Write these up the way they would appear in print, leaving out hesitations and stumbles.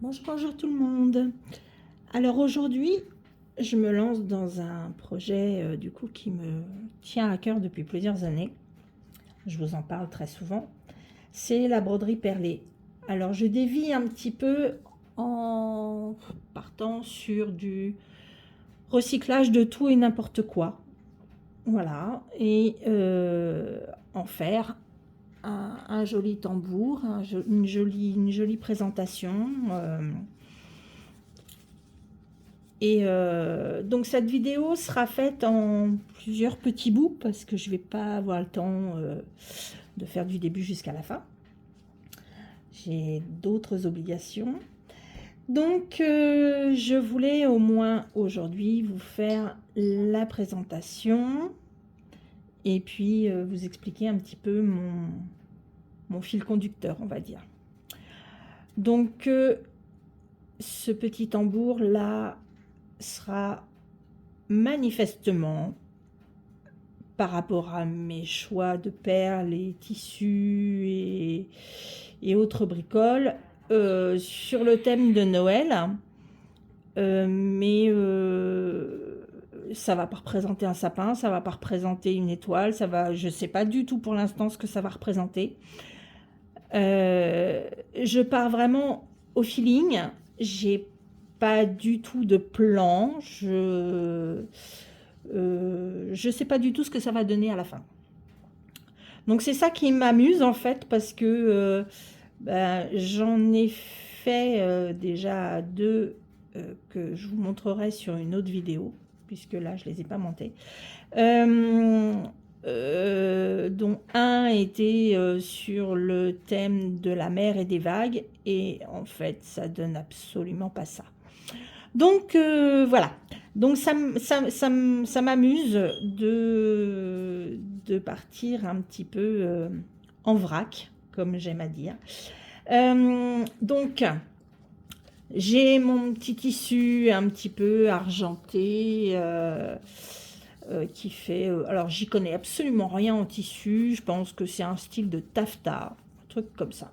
Bonjour tout le monde. Alors aujourd'hui, je me lance dans un projet du coup qui me tient à cœur depuis plusieurs années. Je vous en parle très souvent. C'est la broderie perlée. Alors je dévie un petit peu en partant sur du recyclage de tout et n'importe quoi. Voilà. Et en faire un joli tambour, une jolie présentation. Donc cette vidéo sera faite en plusieurs petits bouts parce que je vais pas avoir le temps de faire du début jusqu'à la fin. J'ai d'autres obligations. Donc je voulais au moins aujourd'hui vous faire la présentation et puis vous expliquer un petit peu mon fil conducteur, on va dire. Donc ce petit tambour là sera manifestement, par rapport à mes choix de perles et tissus et autres bricoles, sur le thème de Noël, mais ça va pas représenter un sapin, ça va pas représenter une étoile, ça va, je sais pas du tout pour l'instant ce que ça va représenter. Je pars vraiment au feeling, j'ai pas du tout de plan, je sais pas du tout ce que ça va donner à la fin. Donc c'est ça qui m'amuse en fait parce que j'en ai fait déjà deux que je vous montrerai sur une autre vidéo puisque là je les ai pas montés. Dont un était sur le thème de la mer et des vagues et en fait ça donne absolument pas ça. Donc voilà, donc ça m'amuse de partir un petit peu en vrac, comme j'aime à dire. Donc j'ai mon petit tissu un petit peu argenté qui fait... alors j'y connais absolument rien en tissu, je pense que c'est un style de taffetas, un truc comme ça.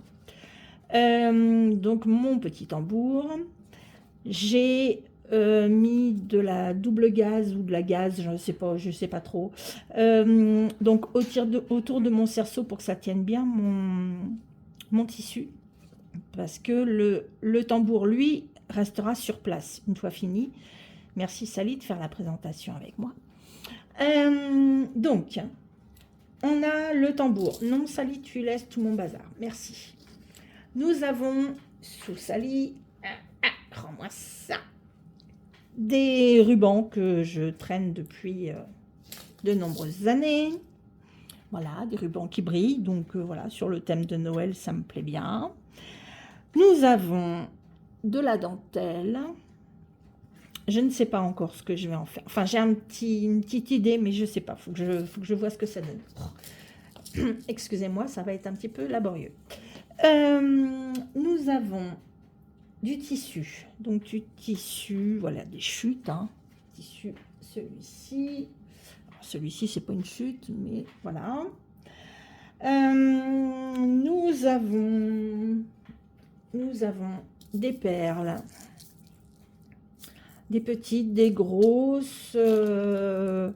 Donc mon petit tambour. J'ai mis de la double gaze ou de la gaze, je sais pas trop. Donc autour de mon cerceau pour que ça tienne bien mon tissu. Parce que le tambour, lui, restera sur place une fois fini. Merci Sally de faire la présentation avec moi. Donc, on a le tambour. Non Sally, tu laisses tout mon bazar. Merci. Nous avons sous Sally... rends-moi ça. Des rubans que je traîne depuis de nombreuses années. Voilà, des rubans qui brillent. Donc voilà, sur le thème de Noël, ça me plaît bien. Nous avons de la dentelle. Je ne sais pas encore ce que je vais en faire. Enfin, j'ai une petite idée, mais je ne sais pas. Faut que je vois ce que ça donne. Excusez-moi, ça va être un petit peu laborieux. Nous avons du tissu, donc du tissu, voilà, des chutes, hein. Tissu, celui-ci, c'est pas une chute, mais voilà. Nous avons des perles, des petites, des grosses. Je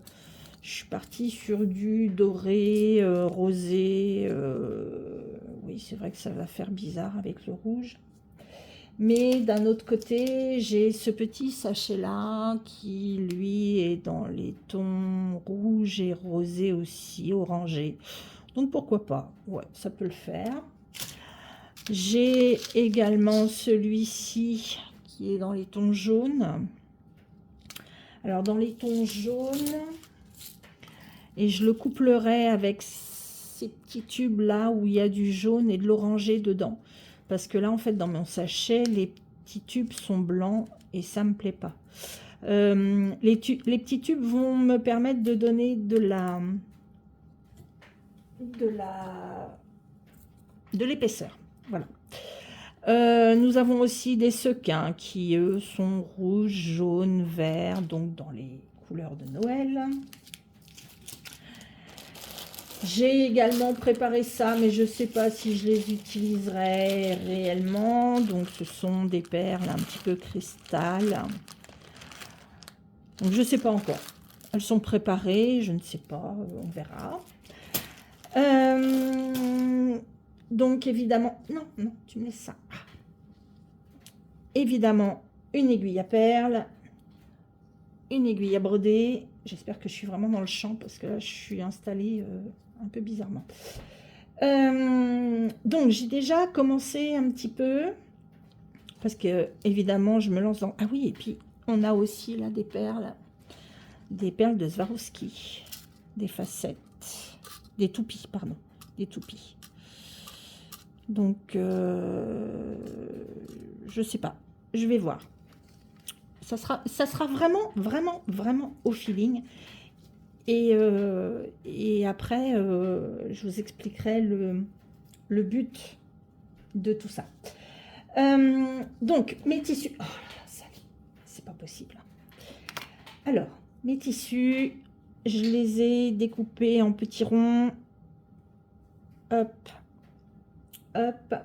suis partie sur du doré, rosé. Oui, c'est vrai que ça va faire bizarre avec le rouge. Mais d'un autre côté, j'ai ce petit sachet-là qui, lui, est dans les tons rouge et rosé aussi, orangé. Donc, pourquoi pas? Ouais, ça peut le faire. J'ai également celui-ci qui est dans les tons jaunes. Alors, dans les tons jaunes, et je le couplerai avec ces petits tubes-là où il y a du jaune et de l'orangé dedans. Parce que là, en fait, dans mon sachet, les petits tubes sont blancs et ça me plaît pas. Les petits tubes vont me permettre de donner de l'épaisseur. Voilà. Nous avons aussi des sequins qui, eux, sont rouges, jaunes, verts, donc dans les couleurs de Noël. J'ai également préparé ça, mais je ne sais pas si je les utiliserai réellement. Donc, ce sont des perles un petit peu cristal. Donc, je ne sais pas encore. Elles sont préparées, je ne sais pas, on verra. Donc, évidemment... Non, non, tu me laisses ça. Évidemment, une aiguille à perles, une aiguille à broder. J'espère que je suis vraiment dans le champ, parce que là, je suis installée un peu bizarrement. Donc, j'ai déjà commencé un petit peu, parce que, évidemment, je me lance dans... Ah oui, et puis, on a aussi, là, des perles de Swarovski, des facettes, des toupies, pardon, des toupies. Donc, je sais pas, je vais voir. Ça sera vraiment, vraiment, vraiment au feeling. Et après, je vous expliquerai le but de tout ça. Donc, mes tissus... Oh là là, ça, c'est pas possible. Alors, mes tissus, je les ai découpés en petits ronds. Hop, hop.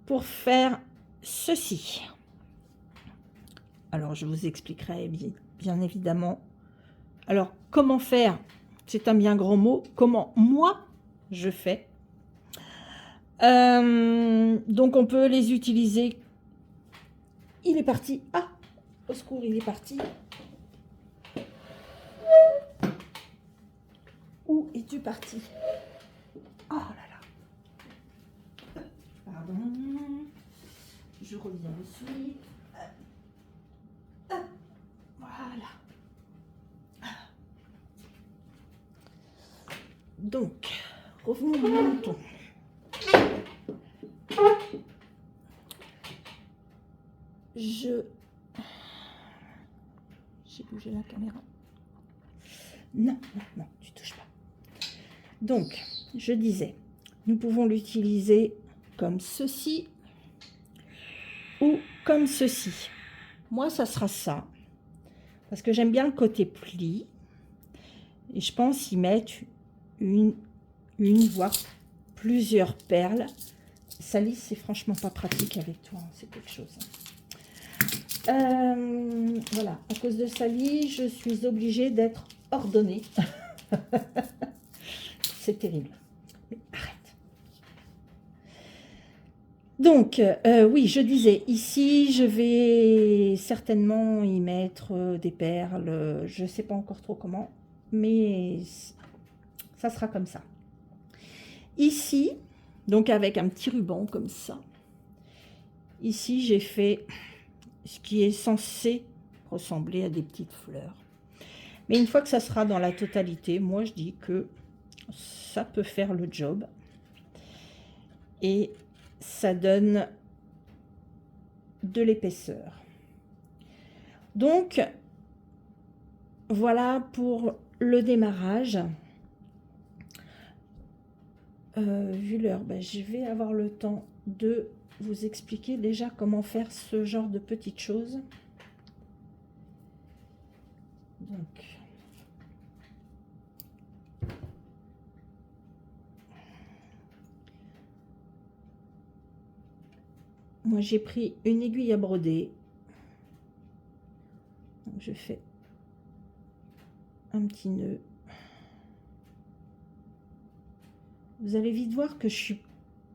Pour faire ceci. Alors, je vous expliquerai bien évidemment. Alors, comment faire? C'est un bien grand mot. Comment moi, je fais. Donc, on peut les utiliser. Il est parti. Ah, au secours, il est parti. Où es-tu parti? Oh là là. Pardon. Je reviens dessus. Voilà. Donc, revenons à mon mouton. J'ai bougé la caméra. Non, non, non, tu touches pas. Donc, je disais, nous pouvons l'utiliser comme ceci ou comme ceci. Moi, ça sera ça, parce que j'aime bien le côté pli. Et je pense y mettre une voire plusieurs perles. Salisse, c'est franchement pas pratique avec toi, hein, c'est quelque chose. Voilà, à cause de Sally, je suis obligée d'être ordonnée. C'est terrible. Mais arrête. Donc, oui, je disais, ici, je vais certainement y mettre des perles. Je ne sais pas encore trop comment, mais ça sera comme ça. Ici, donc avec un petit ruban comme ça, ici, j'ai fait ce qui est censé ressembler à des petites fleurs. Mais une fois que ça sera dans la totalité, moi, je dis que ça peut faire le job. Et ça donne de l'épaisseur. Donc, voilà pour le démarrage. Vu l'heure, ben, je vais avoir le temps de vous expliquer déjà comment faire ce genre de petites choses. Donc, moi j'ai pris une aiguille à broder. Donc, je fais un petit nœud. Vous allez vite voir que je suis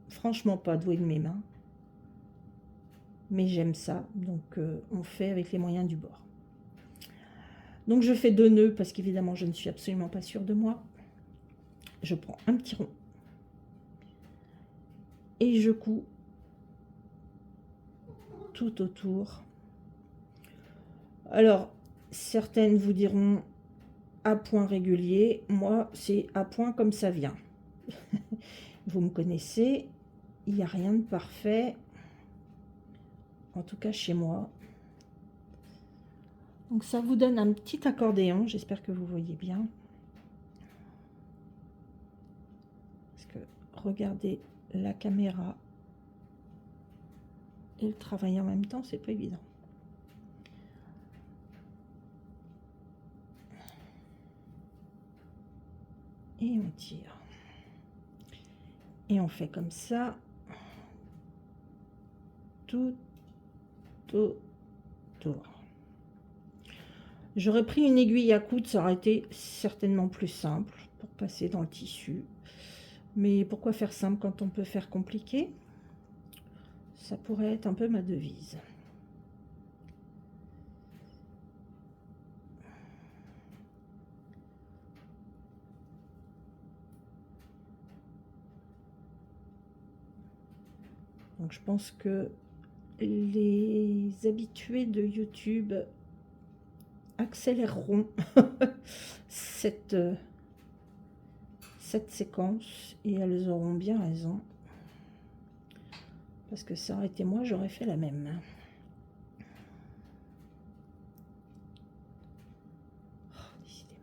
franchement pas douée de mes mains. Mais j'aime ça, donc on fait avec les moyens du bord. Donc je fais 2 nœuds parce qu'évidemment je ne suis absolument pas sûre de moi. Je prends un petit rond et je couds tout autour. Alors certaines vous diront à point régulier, moi c'est à point comme ça vient. Vous me connaissez, il n'y a rien de parfait, en tout cas chez moi. Donc ça vous donne un petit accordéon, j'espère que vous voyez bien. Parce que regardez la caméra et le travail en même temps, c'est pas évident. et on tire. Et on fait comme ça tout autour. J'aurais pris une aiguille à coudre, ça aurait été certainement plus simple pour passer dans le tissu. Mais pourquoi faire simple quand on peut faire compliqué? Ça pourrait être un peu ma devise. Donc je pense que les habitués de YouTube accéléreront cette séquence et elles auront bien raison. Parce que ça aurait été moi, j'aurais fait la même. Oh, décidément.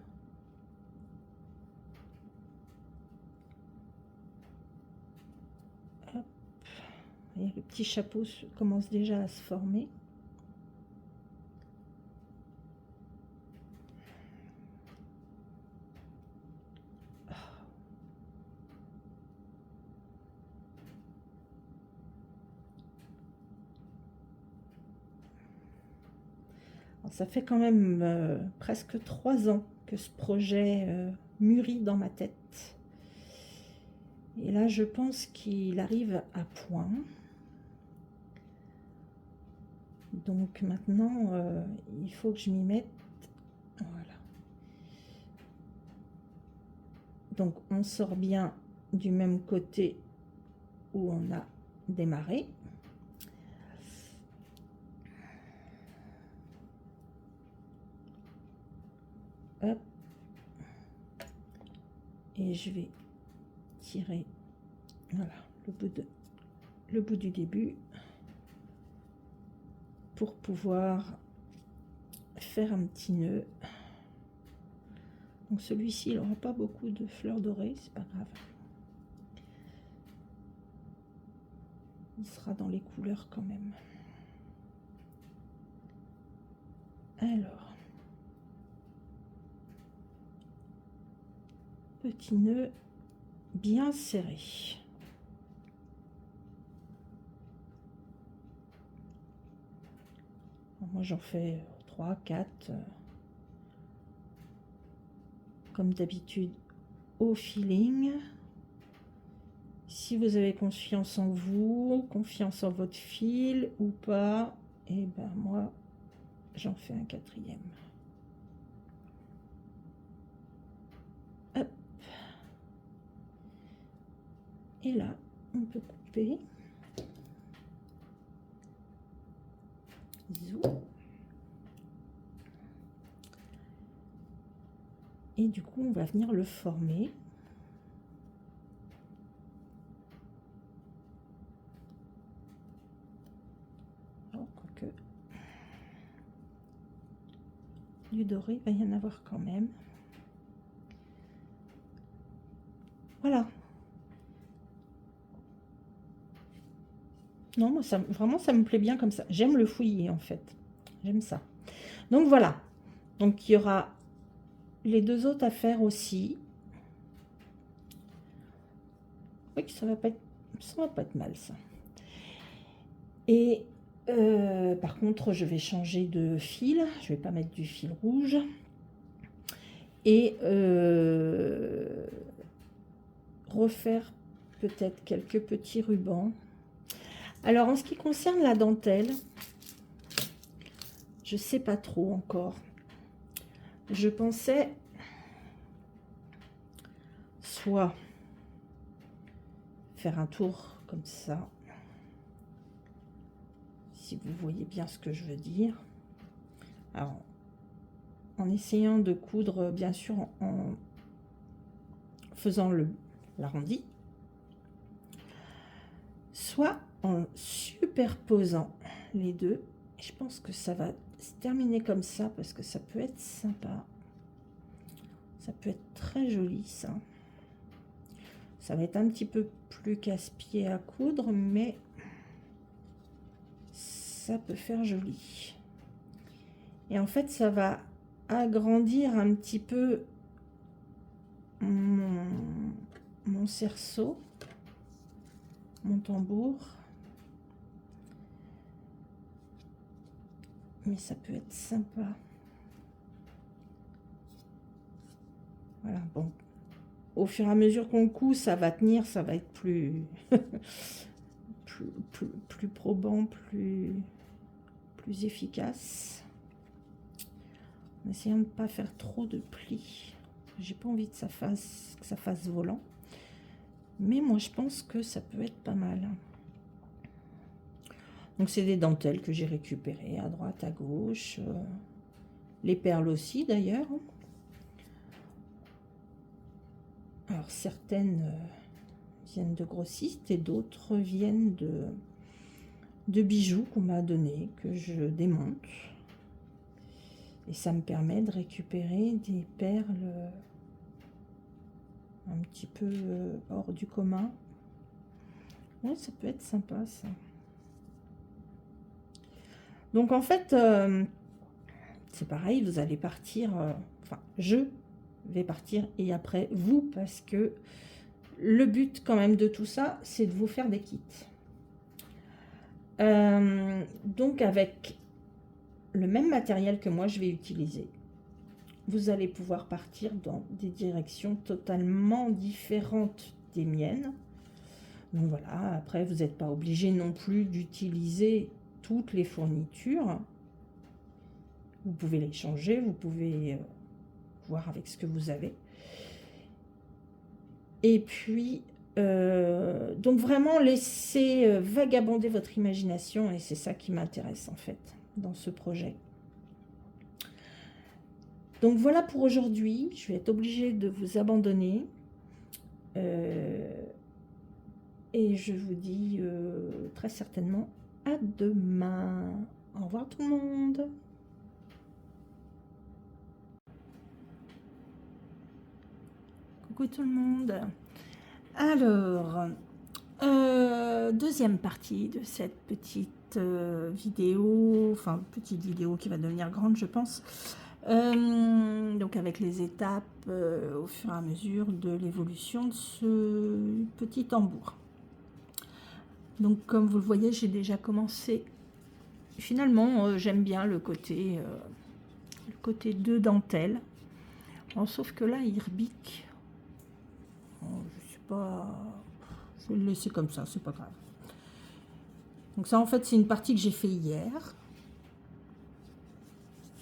Hop. Et le petit chapeau commence déjà à se former. Alors, ça fait quand même presque 3 ans que ce projet mûrit dans ma tête. Et là, je pense qu'il arrive à point. Donc maintenant, il faut que je m'y mette. Voilà. Donc on sort bien du même côté où on a démarré. Hop. Et je vais tirer, voilà, le bout du début pour pouvoir faire un petit nœud. Donc celui-ci, il n'aura pas beaucoup de fleurs dorées, c'est pas grave. Il sera dans les couleurs quand même. Alors, petit nœud bien serré. Alors moi j'en fais 3, 4, comme d'habitude au feeling. Si vous avez confiance en vous, confiance en votre fil ou pas, et ben moi j'en fais un 4e. Hop. Et là on peut couper. Zou. Et du coup on va venir le former. Du doré, il va y en avoir quand même. Voilà. Non, moi, ça, vraiment, ça me plaît bien comme ça. J'aime le fouiller, en fait. J'aime ça. Donc, voilà. Donc, il y aura les 2 autres à faire aussi. Oui, ça va pas être mal, ça. Et par contre, je vais changer de fil. Je vais pas mettre du fil rouge. Et refaire peut-être quelques petits rubans. Alors, en ce qui concerne la dentelle, je sais pas trop encore. Je pensais soit faire un tour comme ça, si vous voyez bien ce que je veux dire. Alors, en essayant de coudre, bien sûr, en faisant l'arrondi, soit en superposant les deux. Et je pense que ça va se terminer comme ça parce que ça peut être sympa. Ça peut être très joli, ça. Ça va être un petit peu plus casse-pied à coudre, mais ça peut faire joli. Et en fait, ça va agrandir un petit peu mon cerceau, mon tambour. Mais ça peut être sympa. Voilà, bon. Au fur et à mesure qu'on coud, ça va tenir, ça va être plus, plus probant, plus efficace. En essayant de ne pas faire trop de plis. J'ai pas envie que ça fasse volant. Mais moi, je pense que ça peut être pas mal. Donc, c'est des dentelles que j'ai récupérées à droite, à gauche. Les perles aussi, d'ailleurs. Alors, certaines viennent de grossistes et d'autres viennent de bijoux qu'on m'a donné, que je démonte. Et ça me permet de récupérer des perles un petit peu hors du commun. Ouais, ça peut être sympa, ça. Donc, en fait, c'est pareil, vous allez partir... enfin, je vais partir et après vous, parce que le but quand même de tout ça, c'est de vous faire des kits. Donc, avec le même matériel que moi, je vais utiliser, vous allez pouvoir partir dans des directions totalement différentes des miennes. Donc voilà, après, vous n'êtes pas obligé non plus d'utiliser toutes les fournitures. Vous pouvez les changer, vous pouvez voir avec ce que vous avez. Et puis, donc vraiment, laissez vagabonder votre imagination, et c'est ça qui m'intéresse en fait, dans ce projet. Donc voilà pour aujourd'hui, je vais être obligée de vous abandonner. Et je vous dis très certainement à demain. Au revoir tout le monde. Coucou tout le monde. Alors, deuxième partie de cette petite vidéo, enfin petite vidéo qui va devenir grande je pense. Donc avec les étapes au fur et à mesure de l'évolution de ce petit tambour. Donc comme vous le voyez, j'ai déjà commencé. Finalement, j'aime bien le côté 2 dentelles. Bon, sauf que là, il rebique. Bon, je sais pas. Je vais le laisser comme ça, c'est pas grave. Donc ça, en fait, c'est une partie que j'ai fait hier.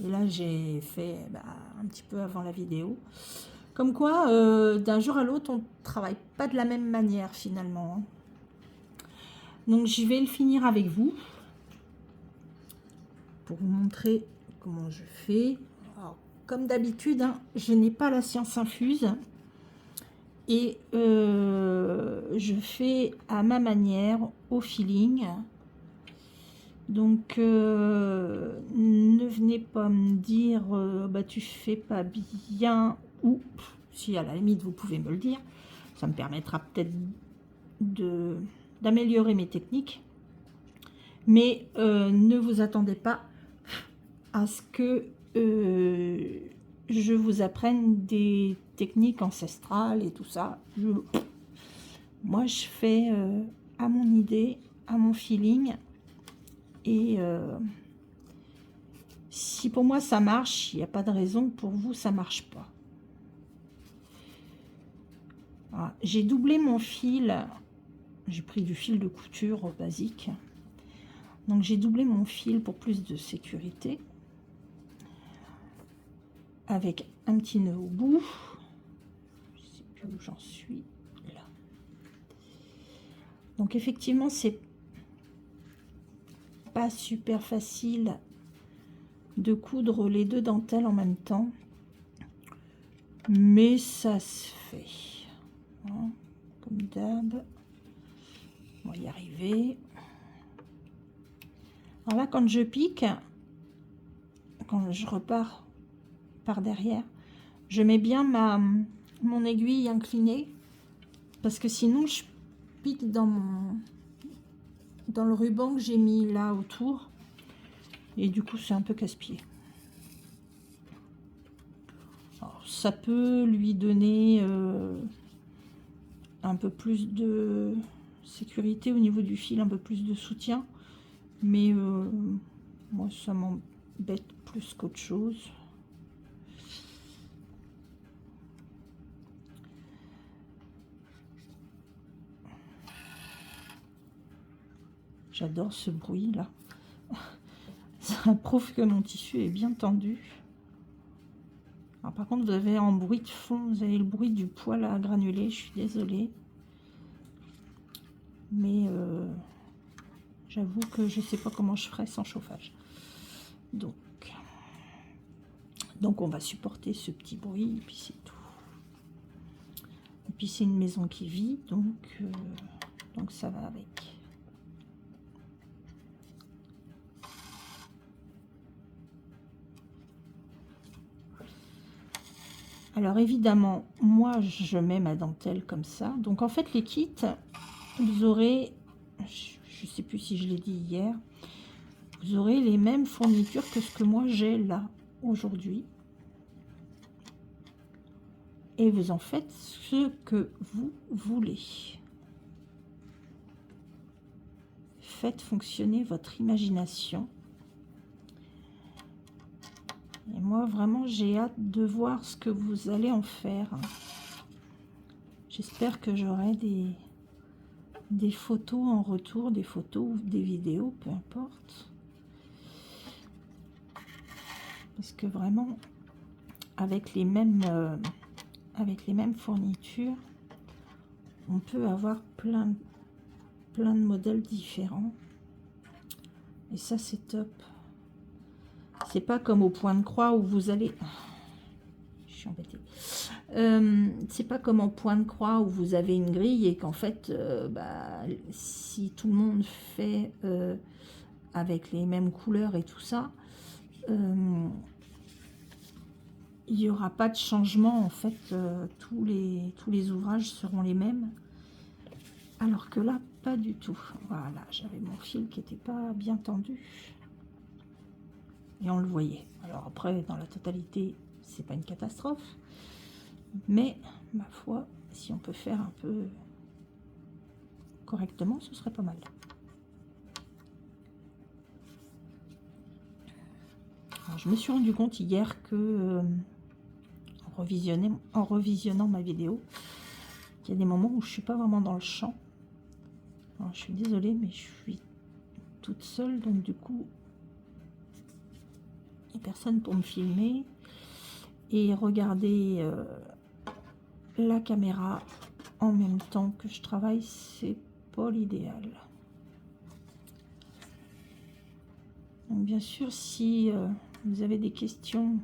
Et là, j'ai fait un petit peu avant la vidéo. Comme quoi, d'un jour à l'autre, on ne travaille pas de la même manière finalement. Donc, je vais le finir avec vous. Pour vous montrer comment je fais. Alors, comme d'habitude, hein, je n'ai pas la science infuse. Et je fais à ma manière, au feeling. Donc, ne venez pas me dire tu fais pas bien, ou si à la limite vous pouvez me le dire, ça me permettra peut-être d'améliorer mes techniques. Mais ne vous attendez pas à ce que je vous apprenne des techniques ancestrales et tout ça. Moi, je fais à mon idée, à mon feeling. Et si pour moi ça marche, il n'y a pas de raison que pour vous ça marche pas. Voilà. J'ai doublé mon fil. J'ai pris du fil de couture basique. Donc j'ai doublé mon fil pour plus de sécurité. Avec un petit nœud au bout. Je ne sais plus où j'en suis. Là. Donc effectivement, c'est pas super facile de coudre les 2 dentelles en même temps. Mais ça se fait. Hein, comme d'hab. On va y arriver. Alors là, quand je pique, quand je repars par derrière, je mets bien mon aiguille inclinée, parce que sinon je pique dans le ruban que j'ai mis là autour, et du coup c'est un peu casse-pied. ça peut lui donner un peu plus de sécurité au niveau du fil, un peu plus de soutien. Mais moi, ça m'embête plus qu'autre chose. J'adore ce bruit là. Ça prouve que mon tissu est bien tendu. Alors, par contre, vous avez en bruit de fond, vous avez le bruit du poil à granuler. Je suis désolée. Mais j'avoue que je ne sais pas comment je ferais sans chauffage. Donc on va supporter ce petit bruit, et puis c'est tout. Et puis c'est une maison qui vit, donc ça va avec. Alors évidemment, moi je mets ma dentelle comme ça. Donc en fait les kits, vous aurez, je ne sais plus si je l'ai dit hier, vous aurez les mêmes fournitures que ce que moi j'ai là aujourd'hui. Et vous en faites ce que vous voulez. Faites fonctionner votre imagination. Et moi, vraiment, j'ai hâte de voir ce que vous allez en faire. J'espère que j'aurai des photos en retour, des photos ou des vidéos, peu importe. Parce que vraiment, avec les mêmes fournitures, on peut avoir plein de modèles différents. Et ça, c'est top. C'est pas comme au point de croix où vous allez... Je suis embêtée. C'est pas comme au point de croix où vous avez une grille et qu'en fait, si tout le monde fait avec les mêmes couleurs et tout ça, il n'y aura pas de changement. En fait, tous les ouvrages seront les mêmes. Alors que là, pas du tout. Voilà, j'avais mon fil qui n'était pas bien tendu. Et on le voyait. Alors après, dans la totalité, c'est pas une catastrophe. Mais, ma foi, si on peut faire un peu correctement, ce serait pas mal. Alors, je me suis rendu compte hier que, en revisionnant ma vidéo, qu'il y a des moments où je suis pas vraiment dans le champ. Alors, je suis désolée, mais je suis toute seule, donc du coup, il n'y a personne pour me filmer. Et regarder la caméra en même temps que je travaille, c'est pas l'idéal. Donc bien sûr, si vous avez des questions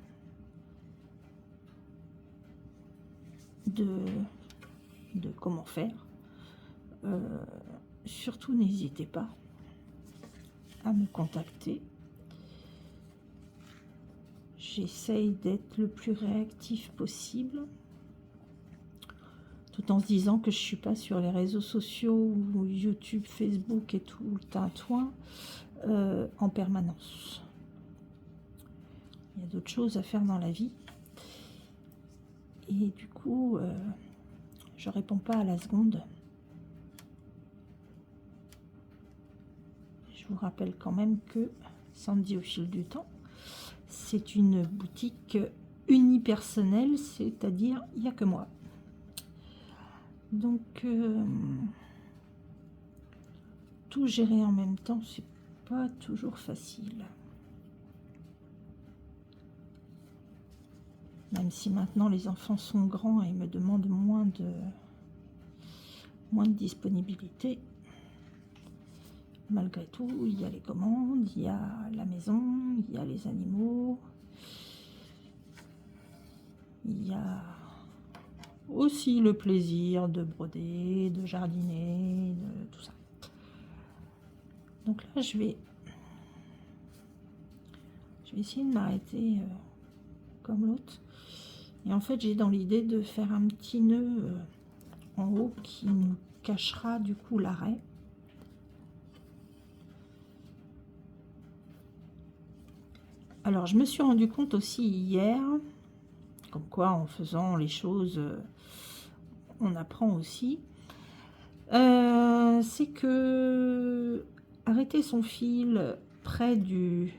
de comment faire, surtout n'hésitez pas à me contacter. J'essaye d'être le plus réactif possible, tout en se disant que je ne suis pas sur les réseaux sociaux, ou YouTube, Facebook et tout le tintouin en permanence. Il y a d'autres choses à faire dans la vie. Et du coup, je réponds pas à la seconde. Je vous rappelle quand même que Sandy au fil du temps, c'est une boutique unipersonnelle, c'est-à-dire il n'y a que moi. Donc, tout gérer en même temps, c'est pas toujours facile. Même si maintenant les enfants sont grands et me demandent moins de disponibilité. Malgré tout, il y a les commandes, il y a la maison, il y a les animaux. Il y a aussi le plaisir de broder, de jardiner, de tout ça. Donc là, je vais essayer de m'arrêter comme l'autre. Et en fait, j'ai dans l'idée de faire un petit nœud en haut qui nous cachera du coup l'arrêt. Alors, je me suis rendu compte aussi hier Comme quoi, en faisant les choses, on apprend aussi. C'est que arrêter son fil près du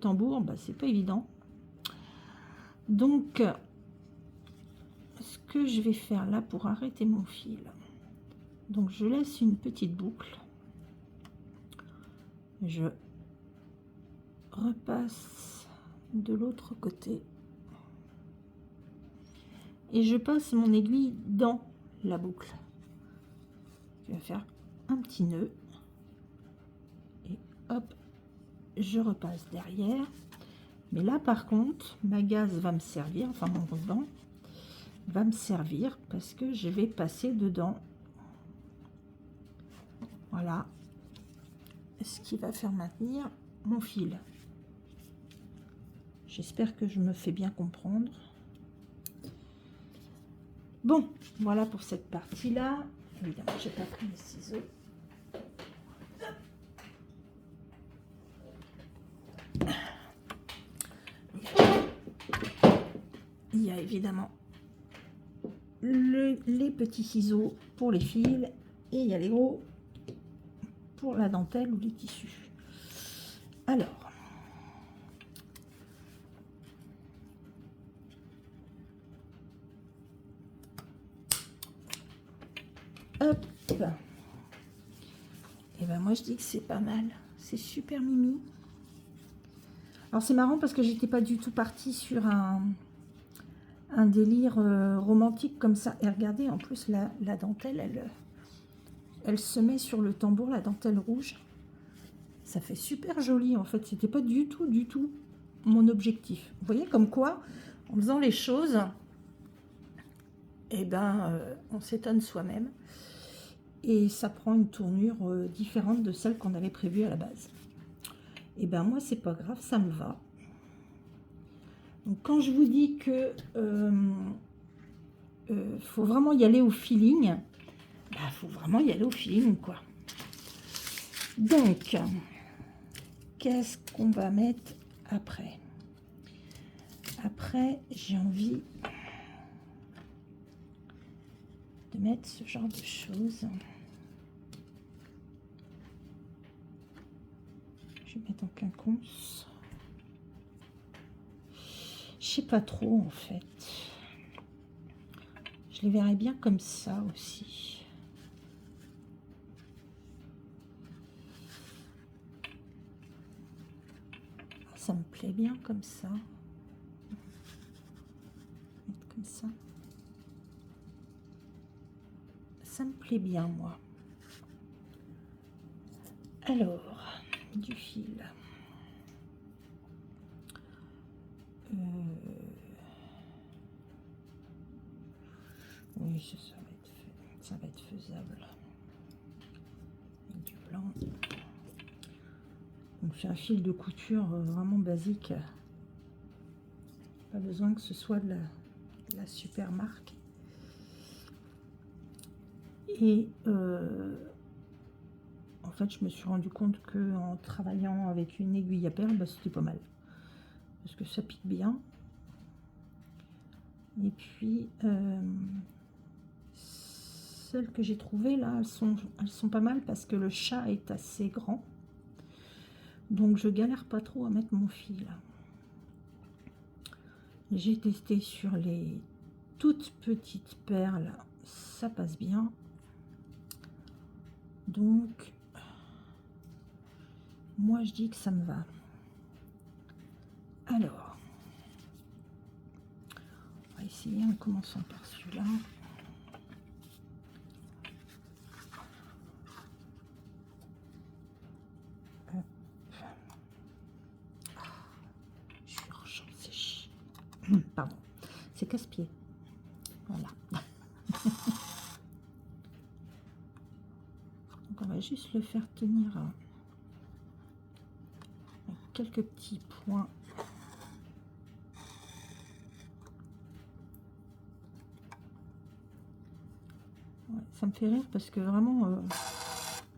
tambour, bah, c'est pas évident. Donc, ce que je vais faire là pour arrêter mon fil, donc je laisse une petite boucle. Je repasse de l'autre côté. Et je passe mon aiguille dans la boucle. Je vais faire un petit nœud. Et hop, je repasse derrière. Mais là, par contre, ma gaze va me servir, enfin mon ruban va me servir parce que je vais passer dedans. Voilà. Ce qui va faire maintenir mon fil. J'espère que je me fais bien comprendre. Bon, voilà pour cette partie-là. Évidemment, j'ai pas pris les ciseaux. Il y a évidemment les petits ciseaux pour les fils et il y a les gros pour la dentelle ou les tissus. Alors, hop. Et ben moi je dis que c'est pas mal, c'est super mimi. Alors c'est marrant parce que j'étais pas du tout partie sur un délire romantique comme ça. Et regardez, en plus la dentelle, elle se met sur le tambour, la dentelle rouge. Ça fait super joli en fait. C'était pas du tout mon objectif. Vous voyez comme quoi, en faisant les choses, eh ben, on s'étonne soi-même. Et ça prend une tournure différente de celle qu'on avait prévue à la base. Et ben moi, c'est pas grave, ça me va. Donc quand je vous dis que faut vraiment y aller au feeling, bah faut vraiment y aller au feeling, quoi. Donc, qu'est-ce qu'on va mettre après? Après, j'ai envie de mettre ce genre de choses. Je vais mettre en quinconce. Je sais pas trop en fait. Je les verrais bien comme ça aussi. Ça me plaît bien comme ça. Mettre comme ça. Ça me plaît bien moi. Alors, du fil. Oui, ça va être faisable. Avec du blanc. Donc j'ai un fil de couture vraiment basique. Pas besoin que ce soit de la super marque. Et en fait, je me suis rendu compte que en travaillant avec une aiguille à perles, bah, c'était pas mal. Parce que ça pique bien. Et puis, celles que j'ai trouvées là, elles sont pas mal parce que le chat est assez grand. Donc, je galère pas trop à mettre mon fil. J'ai testé sur les toutes petites perles, ça passe bien. Donc, moi, je dis que ça me va. Alors, on va essayer en commençant par celui-là. Je suis en champ, c'est chiant. Pardon, c'est casse-pied. Voilà. Donc, on va juste le faire tenir avec quelques petits points. Ouais, ça me fait rire parce que vraiment,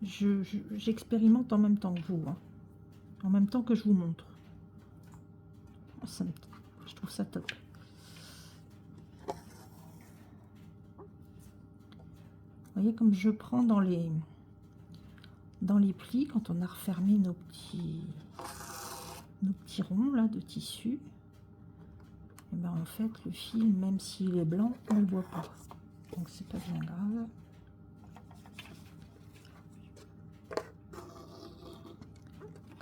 j'expérimente en même temps que vous, hein. En même temps que je vous montre. Je trouve ça top. Vous voyez comme je prends dans les plis quand on a refermé nos petits ronds là de tissu. Et ben en fait le fil, même s'il est blanc, on le voit pas. Donc c'est pas bien grave.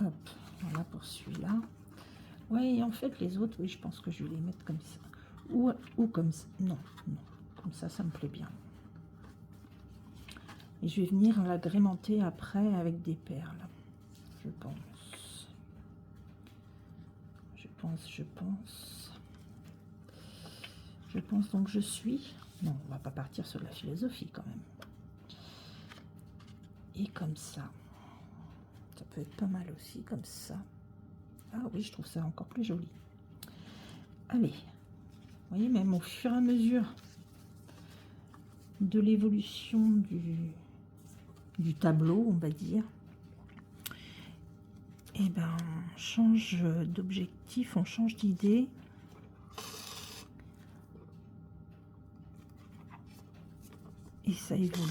Hop, voilà pour celui-là. Ouais, et en fait les autres, oui, je pense que je vais les mettre comme ça. Ou comme ça. Non, non, comme ça me plaît bien. Et je vais venir l'agrémenter après avec des perles, je pense. Je pense donc je suis. Non, on va pas partir sur la philosophie quand même. Et comme ça peut être pas mal aussi, comme ça. Ah oui, je trouve ça encore plus joli. Allez, vous voyez, même au fur et à mesure de l'évolution du tableau, on va dire, et ben on change d'objectif, on change d'idée. Et ça évolue.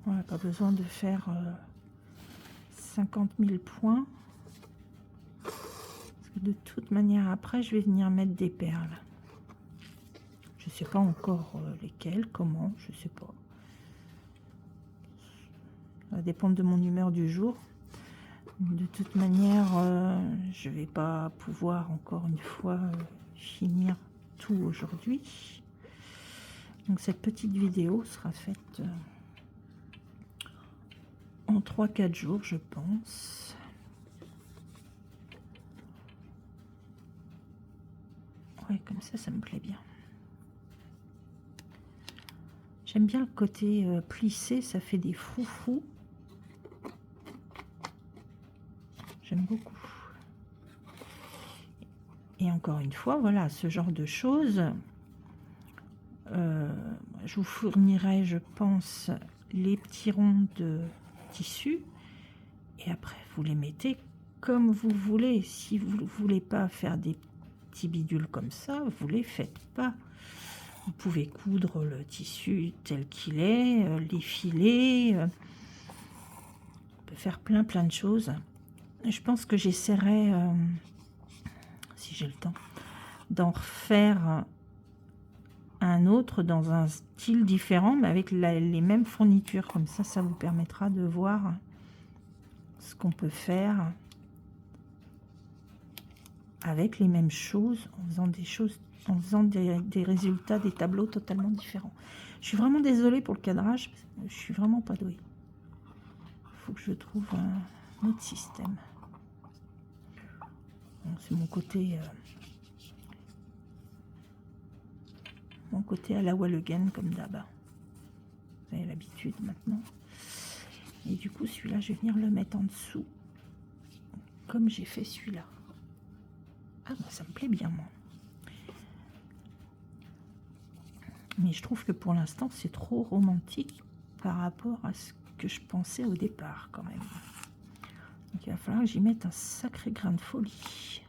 On n'a pas besoin de faire 50 000 points. Parce que de toute manière, après, je vais venir mettre des perles. Je ne sais pas encore lesquelles, comment, je ne sais pas. Ça va dépendre de mon humeur du jour. De toute manière, je ne vais pas pouvoir encore une fois finir tout aujourd'hui. Donc cette petite vidéo sera faite en 3-4 jours, je pense. Ouais, comme ça me plaît bien. J'aime bien le côté plissé, ça fait des froufrous. J'aime beaucoup. Et encore une fois, voilà, ce genre de choses, je vous fournirai, je pense, les petits ronds de tissu. Et après, vous les mettez comme vous voulez. Si vous ne voulez pas faire des petits bidules comme ça, vous les faites pas. Vous pouvez coudre le tissu tel qu'il est, les filets. On peut faire plein de choses. Je pense que j'essaierai, si j'ai le temps, d'en refaire un autre dans un style différent, mais avec les mêmes fournitures. Comme ça vous permettra de voir ce qu'on peut faire avec les mêmes choses, en faisant des choses, en faisant des résultats, des tableaux totalement différents. Je suis vraiment désolée pour le cadrage, je suis vraiment pas douée. Il faut que je trouve un autre système. Bon, c'est mon côté à la Walligan comme d'hab. Vous avez l'habitude maintenant. Et du coup, celui-là, je vais venir le mettre en dessous, comme j'ai fait celui-là. Ah, bah, ça me plaît bien, moi. Mais je trouve que pour l'instant, c'est trop romantique par rapport à ce que je pensais au départ, quand même. Donc, il va falloir que j'y mette un sacré grain de folie.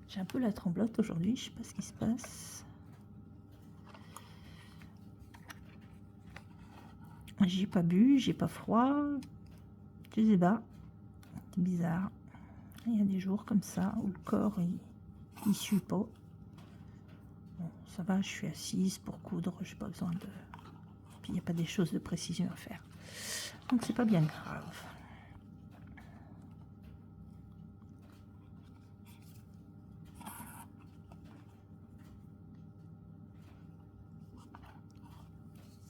J'ai un peu la tremblote aujourd'hui, je sais pas ce qui se passe. J'ai pas bu, j'ai pas froid, je sais pas, c'est bizarre. Il y a des jours comme ça où le corps il suit pas. Bon, ça va, je suis assise pour coudre, j'ai pas besoin de. Puis il n'y a pas des choses de précision à faire, donc c'est pas bien grave.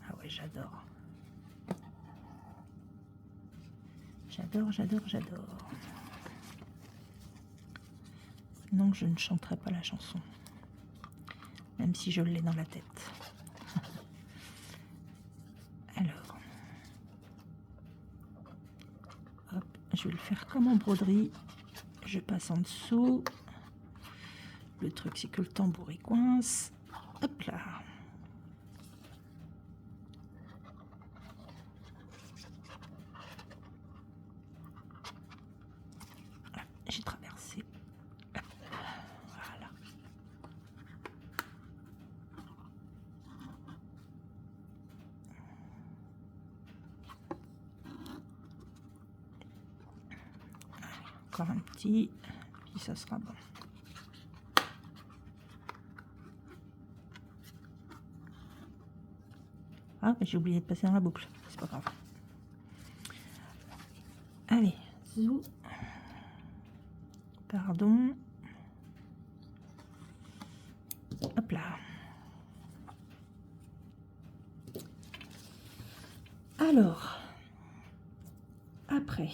Ah ouais, j'adore. J'adore. Non, je ne chanterai pas la chanson, même si je l'ai dans la tête. Alors, hop, je vais le faire comme en broderie. Je passe en dessous, le truc, c'est que le tambour il coince. Hop là. J'ai traversé. Voilà. Encore un petit, puis ça sera bon. Ah, j'ai oublié de passer dans la boucle, c'est pas grave. Allez, zou. Pardon. Hop là. Alors, après,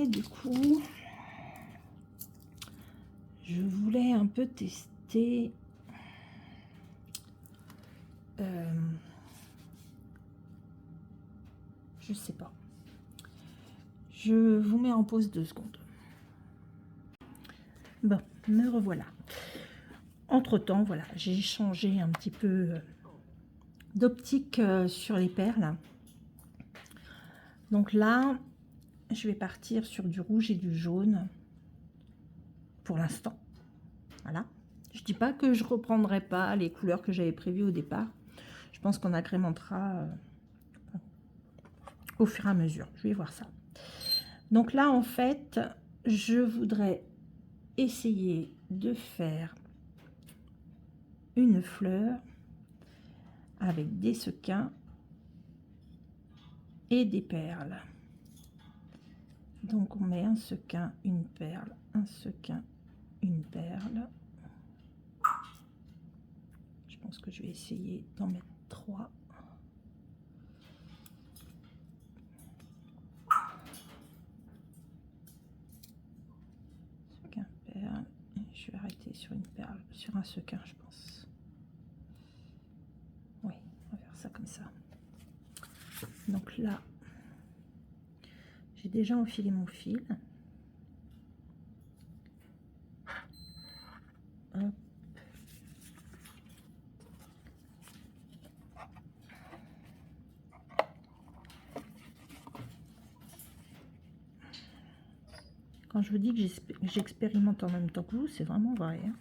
du coup, je voulais un peu tester je sais pas. Je vous mets en pause 2 secondes. Bon, me revoilà. Entre-temps, voilà, j'ai changé un petit peu d'optique sur les perles. Donc là, je vais partir sur du rouge et du jaune pour l'instant. Voilà. Je dis pas que je reprendrai pas les couleurs que j'avais prévues au départ. Je pense qu'on agrémentera au fur et à mesure. Je vais voir ça. Donc là, en fait, je voudrais essayer de faire une fleur avec des sequins et des perles. Donc on met un sequin, une perle, un sequin, une perle. Je pense que je vais essayer d'en mettre 3. Sequin, perle. Et je vais arrêter sur une perle, sur un sequin, je pense. Oui, on va faire ça comme ça. Donc là, j'ai déjà enfilé mon fil. Hop. Quand je vous dis que j'expérimente en même temps que vous, c'est vraiment vrai. Hein.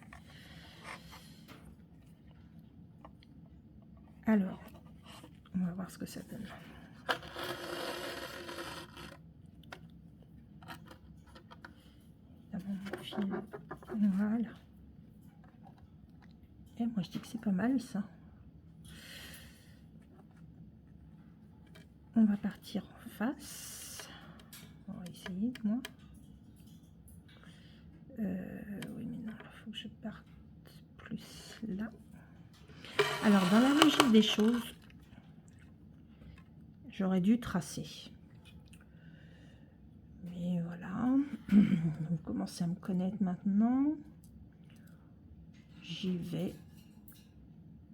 Alors, on va voir ce que ça donne. Mon fil. Voilà. Et moi, je dis que c'est pas mal, ça. On va partir en face. On va essayer, moi. Oui, mais non, il faut que je parte plus là. Alors, dans la logique des choses, j'aurais dû tracer. Mais voilà. Vous commencez à me connaître maintenant. J'y vais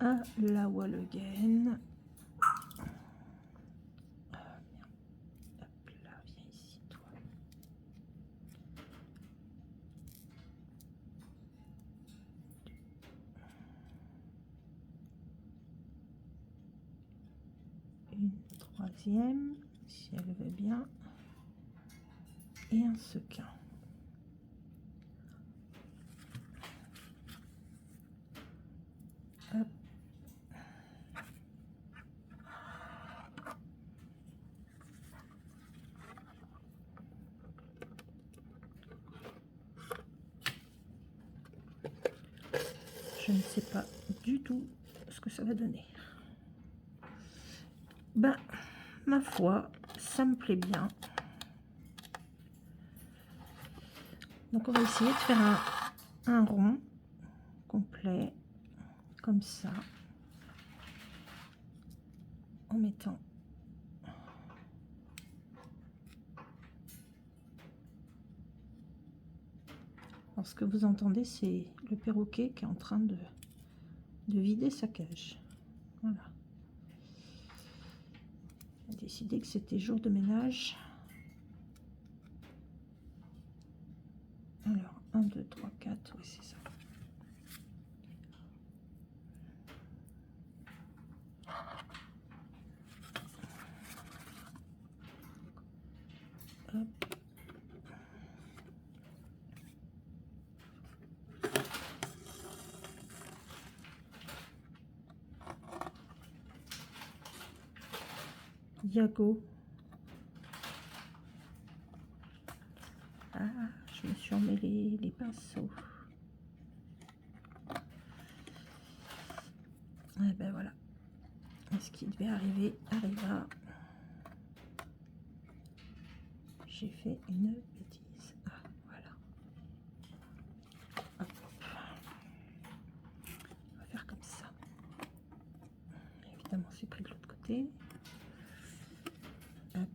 à la wall again. Hop là, viens ici, toi. Une troisième, si elle veut bien. Et un sequin. Hop. Je ne sais pas du tout ce que ça va donner. Ben, ma foi, ça me plaît bien. Donc on va essayer de faire un rond complet, comme ça, en mettant alors ce que vous entendez, c'est le perroquet qui est en train de vider sa cage. Voilà. J'ai décidé que c'était jour de ménage. Alors, 1, 2, 3, 4, oui, c'est ça. Hop. Yago. Ah, je me suis emmêlé les pinceaux. Et ben voilà. Ce qui devait arriver arriva. J'ai fait une bêtise. Ah, voilà. Hop. On va faire comme ça. Évidemment, c'est pris de l'autre côté. Hop.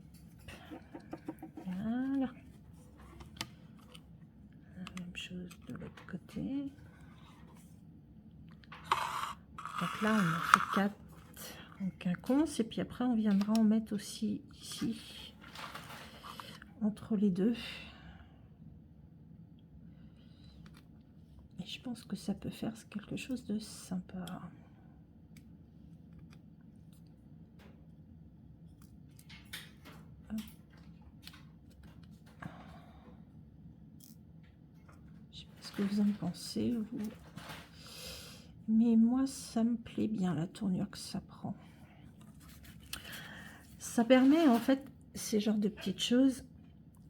Voilà. La même chose de l'autre côté. Donc là, on a fait 4 en quinconce. Et puis après, on viendra en mettre aussi ici, entre les deux. Et je pense que ça peut faire quelque chose de sympa. Je sais pas ce que vous en pensez, vous. Mais moi, ça me plaît bien, la tournure que ça prend. Ça permet, en fait, ces genres de petites choses,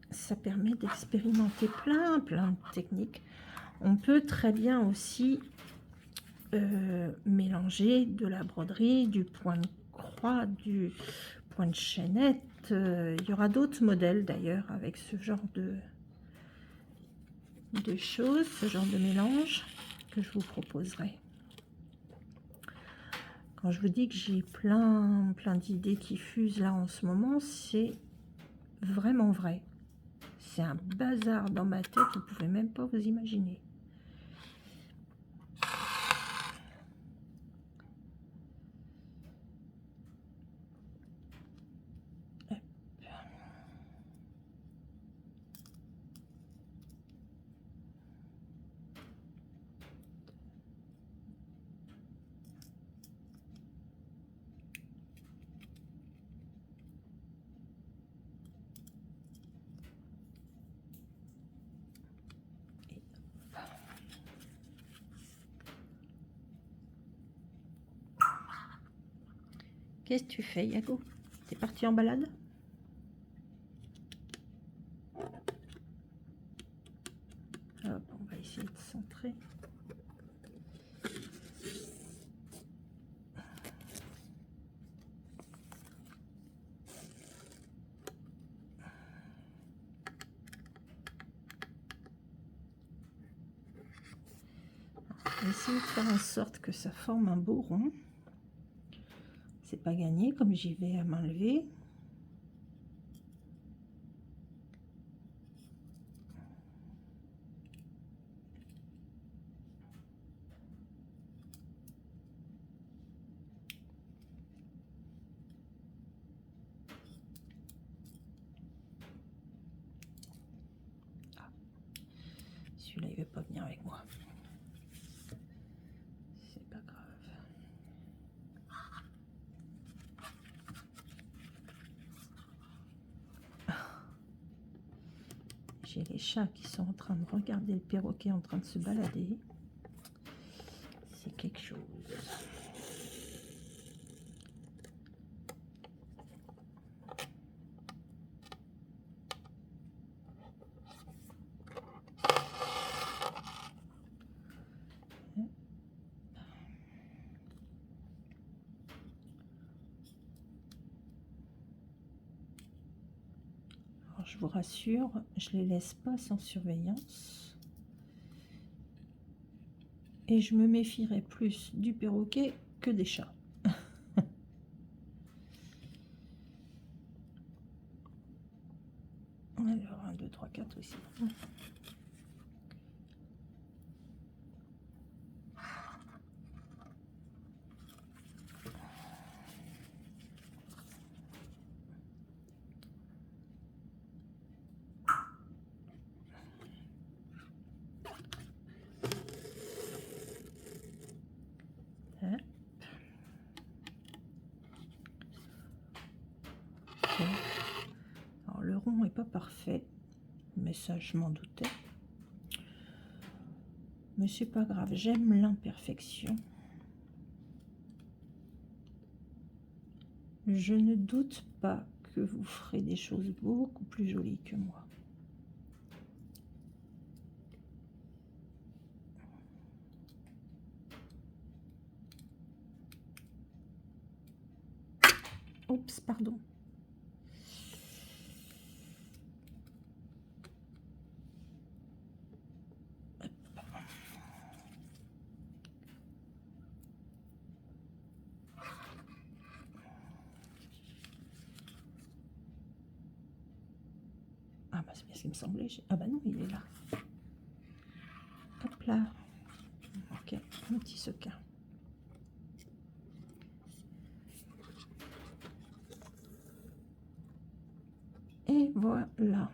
ça permet d'expérimenter plein de techniques. On peut très bien aussi mélanger de la broderie, du point de croix, du point de chaînette. Il y aura d'autres modèles d'ailleurs avec ce genre de choses, ce genre de mélange que je vous proposerai. Quand je vous dis que j'ai plein d'idées qui fusent là en ce moment, c'est vraiment vrai. C'est un bazar dans ma tête, vous pouvez même pas vous imaginer. Qu'est-ce que tu fais, Yago? T'es parti en balade? Hop, on va essayer de centrer. On va essayer de faire en sorte que ça forme un beau rond. C'est pas gagné, comme j'y vais à main levée. Celui-là, il ne veut pas venir avec moi. C'est pas grave. J'ai les chats qui sont en train de regarder le perroquet en train de se balader. C'est quelque chose. Alors, je vous rassure, je les laisse pas sans surveillance. Et je me méfierai plus du perroquet que des chats. Alors, 1, 2, 3, 4 aussi. pas parfait, mais ça je m'en doutais. Mais c'est pas grave, j'aime l'imperfection. Je ne doute pas que vous ferez des choses beaucoup plus jolies que moi. Oups, pardon. Ah bah c'est bien ce qu'il me semblait. Ah bah non, il est là. Hop là. Ok, un petit sequin. Et voilà.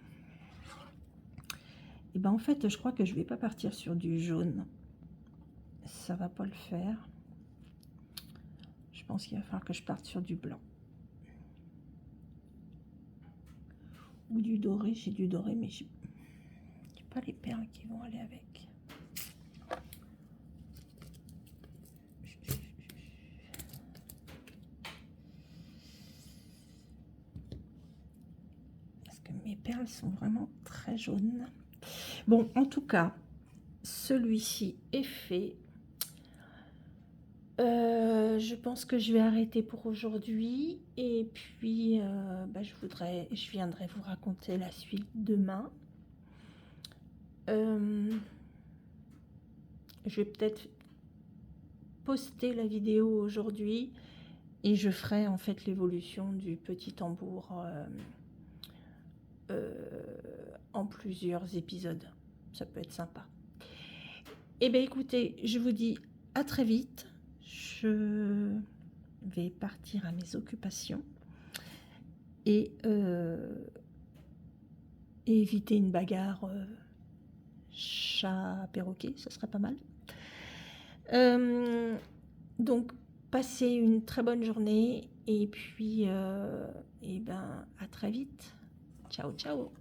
Et ben en fait, je crois que je vais pas partir sur du jaune. Ça va pas le faire. Je pense qu'il va falloir que je parte sur du blanc. Ou du doré. J'ai du doré, mais j'ai pas les perles qui vont aller avec. Parce que mes perles sont vraiment très jaunes. Bon, en tout cas, celui-ci est fait. Je pense que je vais arrêter pour aujourd'hui et puis bah, je viendrai vous raconter la suite demain. Je vais peut-être poster la vidéo aujourd'hui et je ferai en fait l'évolution du petit tambour en plusieurs épisodes. Ça peut être sympa. Et bien écoutez, je vous dis à très vite. Je vais partir à mes occupations et éviter une bagarre chat-perroquet, ça serait pas mal. Donc, passez une très bonne journée et puis et ben, à très vite. Ciao, ciao.